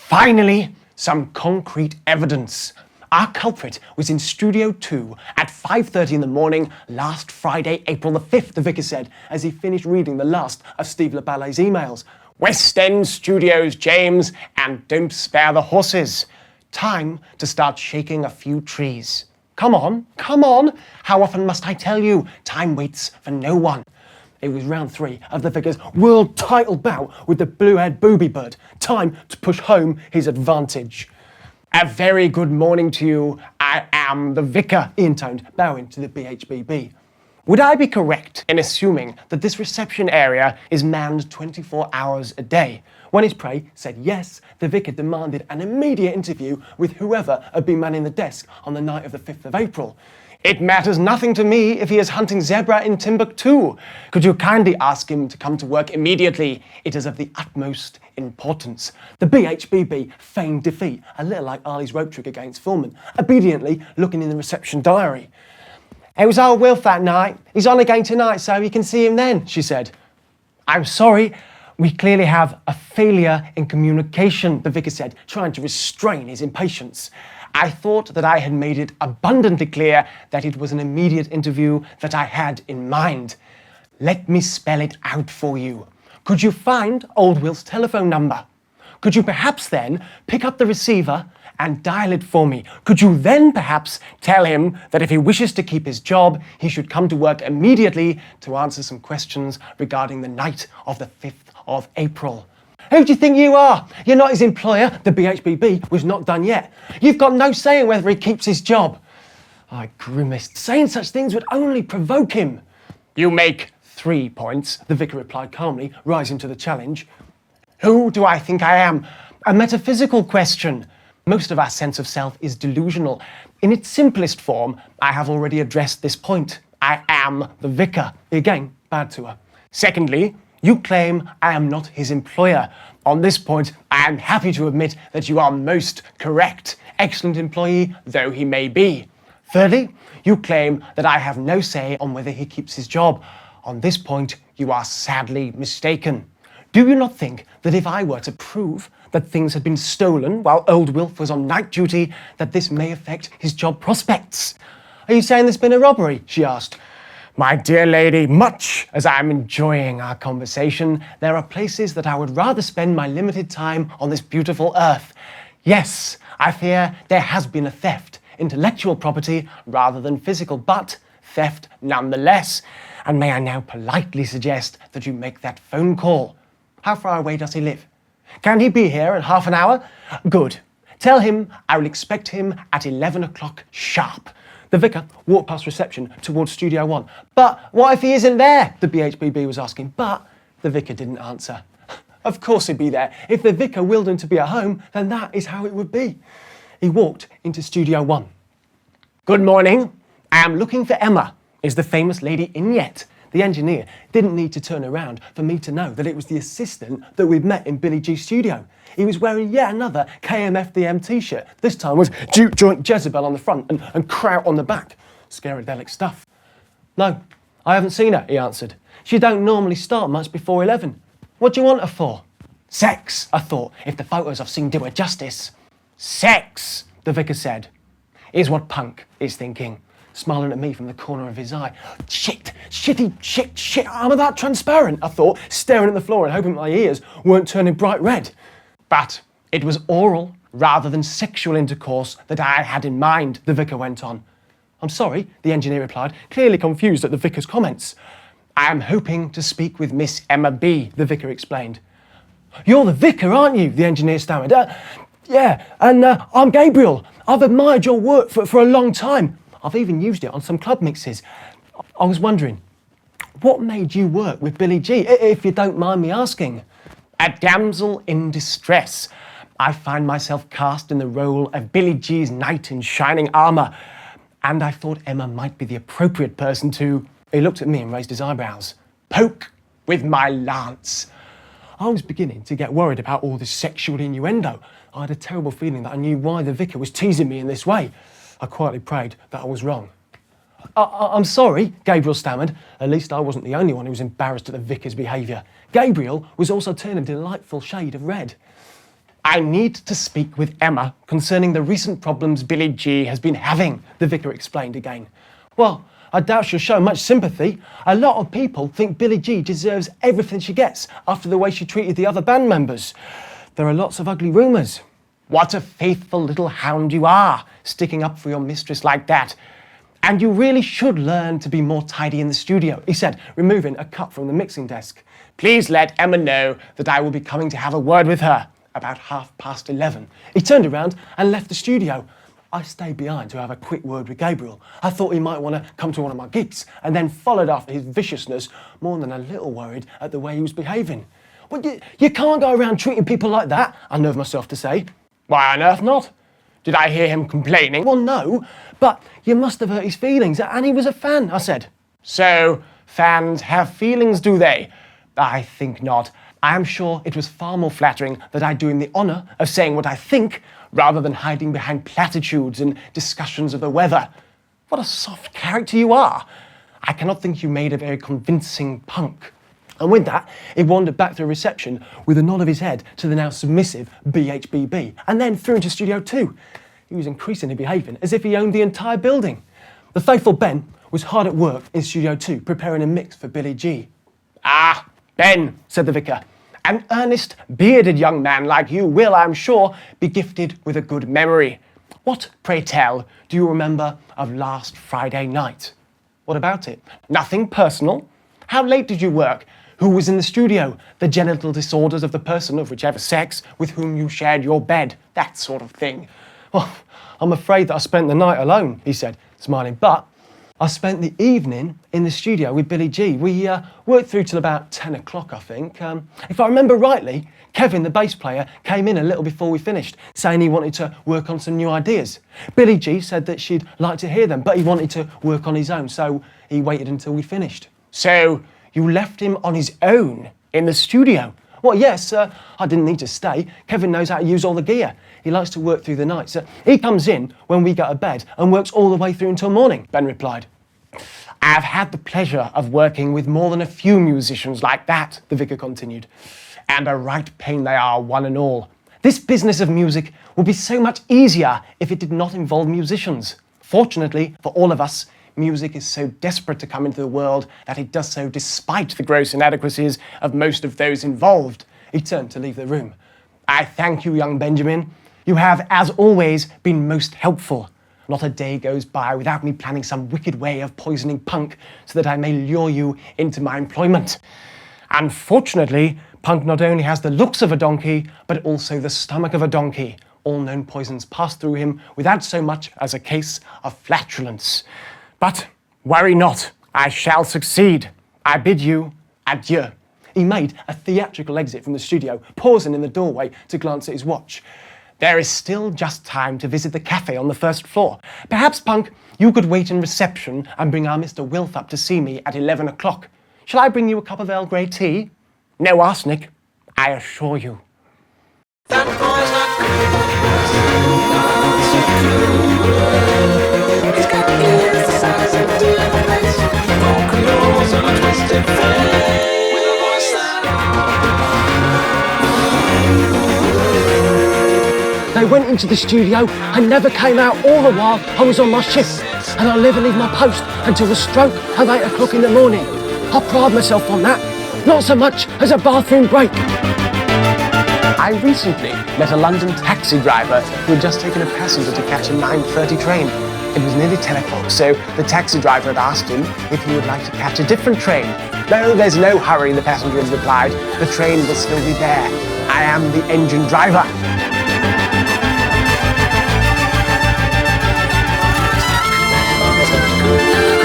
Finally, some concrete evidence. Our culprit was in Studio 2 at 5:30 in the morning last Friday, April the 5th, the vicar said, as he finished reading the last of Steve LaBalle's emails. West End Studios, James, and don't spare the horses. Time to start shaking a few trees. Come on, come on. How often must I tell you? Time waits for no one. It was round 3 of the vicar's world title bout with the blue-haired Booby bird. Time to push home his advantage. A very good morning to you. I am the vicar, he intoned, bowing to the BHBB. Would I be correct in assuming that this reception area is manned 24 hours a day? When his prey said yes, the vicar demanded an immediate interview with whoever had been manning the desk on the night of the 5th of April. It matters nothing to me if he is hunting zebra in Timbuktu. Could you kindly ask him to come to work immediately? It is of the utmost importance. The BHBB feigned defeat, a little like Arlie's rope trick against Foreman, obediently looking in the reception diary. It was old Wilf that night. He's on again tonight, so you can see him then, she said. I'm sorry, we clearly have a failure in communication, the vicar said, trying to restrain his impatience. I thought that I had made it abundantly clear that it was an immediate interview that I had in mind. Let me spell it out for you. Could you find old Will's telephone number? Could you perhaps then pick up the receiver and dial it for me? Could you then perhaps tell him that if he wishes to keep his job, he should come to work immediately to answer some questions regarding the night of the 5th of April? Who do you think you are? You're not his employer. The BHBB was not done yet. You've got no say in whether he keeps his job. I grimaced. Saying such things would only provoke him. You make 3 points, the vicar replied calmly, rising to the challenge. Who do I think I am? A metaphysical question. Most of our sense of self is delusional. In its simplest form, I have already addressed this point. I am the vicar. He again bowed to her. Secondly, you claim I am not his employer. On this point, I am happy to admit that you are most correct, excellent employee though he may be. Thirdly, you claim that I have no say on whether he keeps his job. On this point, you are sadly mistaken. Do you not think that if I were to prove that things had been stolen while old Wilf was on night duty, that this may affect his job prospects? Are you saying there's been a robbery? She asked. My dear lady, much as I am enjoying our conversation, there are places that I would rather spend my limited time on this beautiful earth. Yes, I fear there has been a theft, intellectual property rather than physical, but theft nonetheless. And may I now politely suggest that you make that phone call? How far away does he live? Can he be here in half an hour? Good. Tell him I will expect him at 11 o'clock sharp. The vicar walked past reception towards Studio 1. But what if he isn't there? The BHBB was asking. But the vicar didn't answer. Of course he'd be there. If the vicar willed him to be at home, then that is how it would be. He walked into Studio 1. Good morning. I am looking for Emma. Is the famous lady in yet? The engineer didn't need to turn around for me to know that it was the assistant that we'd met in Billy G's studio. He was wearing yet another KMFDM t-shirt. This time was Duke Joint Jezebel on the front and Kraut on the back. Scaradelic stuff. No, I haven't seen her, he answered. She don't normally start much before 11. What do you want her for? Sex, I thought, if the photos I've seen do her justice. Sex, the vicar said. Here's what punk is thinking, smiling at me from the corner of his eye. Shit, I'm that transparent, I thought, staring at the floor and hoping my ears weren't turning bright red. But it was oral rather than sexual intercourse that I had in mind, the vicar went on. I'm sorry, the engineer replied, clearly confused at the vicar's comments. I am hoping to speak with Miss Emma B, the vicar explained. You're the vicar, aren't you? The engineer stammered. Yeah, and I'm Gabriel. I've admired your work for a long time. I've even used it on some club mixes. I was wondering, what made you work with Billy G, if you don't mind me asking? A damsel in distress. I find myself cast in the role of Billy G's knight in shining armour, and I thought Emma might be the appropriate person to... He looked at me and raised his eyebrows. Poke with my lance. I was beginning to get worried about all this sexual innuendo. I had a terrible feeling that I knew why the vicar was teasing me in this way. I quietly prayed that I was wrong. I'm sorry, Gabriel stammered. At least I wasn't the only one who was embarrassed at the vicar's behaviour. Gabriel was also turning a delightful shade of red. I need to speak with Emma concerning the recent problems Billy G has been having, the vicar explained again. Well, I doubt she'll show much sympathy. A lot of people think Billy G deserves everything she gets after the way she treated the other band members. There are lots of ugly rumours. What a faithful little hound you are, sticking up for your mistress like that. And you really should learn to be more tidy in the studio, he said, removing a cup from the mixing desk. Please let Emma know that I will be coming to have a word with her about 11:30. He turned around and left the studio. I stayed behind to have a quick word with Gabriel. I thought he might want to come to one of my gigs, and then followed after his viciousness, more than a little worried at the way he was behaving. Well, you can't go around treating people like that, I nerved myself to say. Why on earth not? Did I hear him complaining? Well, no, but you must have hurt his feelings, and he was a fan, I said. So, fans have feelings, do they? I think not. I am sure it was far more flattering that I do him the honour of saying what I think, rather than hiding behind platitudes and discussions of the weather. What a soft character you are. I cannot think you made a very convincing punk. And with that, he wandered back to the reception with a nod of his head to the now submissive BHBB, and then through into Studio 2. He was increasingly behaving as if he owned the entire building. The faithful Ben was hard at work in Studio 2, preparing a mix for Billy G. Ah, Ben, said the vicar. An earnest, bearded young man like you will, I'm sure, be gifted with a good memory. What, pray tell, do you remember of last Friday night? What about it? Nothing personal? How late did you work? Who was in the studio? The genital disorders of the person of whichever sex with whom you shared your bed? That sort of thing. Well, I'm afraid that I spent the night alone, he said, smiling, but I spent the evening in the studio with Billy G. We worked through till about 10 o'clock, I think. If I remember rightly, Kevin, the bass player, came in a little before we finished, saying he wanted to work on some new ideas. Billy G said that she'd like to hear them, but he wanted to work on his own, so he waited until we finished. So you left him on his own in the studio? Well, yes, I didn't need to stay. Kevin knows how to use all the gear. He likes to work through the night. So he comes in when we go to bed and works all the way through until morning, Ben replied. I've had the pleasure of working with more than a few musicians like that, the vicar continued. And a right pain they are, one and all. This business of music would be so much easier if it did not involve musicians. Fortunately for all of us, music is so desperate to come into the world that it does so despite the gross inadequacies of most of those involved. He turned to leave the room. I thank you, young Benjamin. You have, as always, been most helpful. Not a day goes by without me planning some wicked way of poisoning Punk so that I may lure you into my employment. Unfortunately, Punk not only has the looks of a donkey, but also the stomach of a donkey. All known poisons pass through him without so much as a case of flatulence. But worry not, I shall succeed. I bid you adieu. He made a theatrical exit from the studio, pausing in the doorway to glance at his watch. There is still just time to visit the cafe on the first floor. Perhaps, Punk, you could wait in reception and bring our Mr. Wilf up to see me at 11 o'clock. Shall I bring you a cup of Earl Grey tea? No arsenic, I assure you. That boy's not good. He's got ears the size of a deer face, broken nose and a twisted face, with a voice that... They went into the studio and never came out all the while I was on my shift, and I'll never leave my post until the stroke of 8 o'clock in the morning. I pride myself on that, not so much as a bathroom break. I recently met a London taxi driver who had just taken a passenger to catch a 9:30 train. It was nearly 10 o'clock, so the taxi driver had asked him if he would like to catch a different train. No, there's no hurry, the passenger had replied. The train will still be there. I am the engine driver. Good.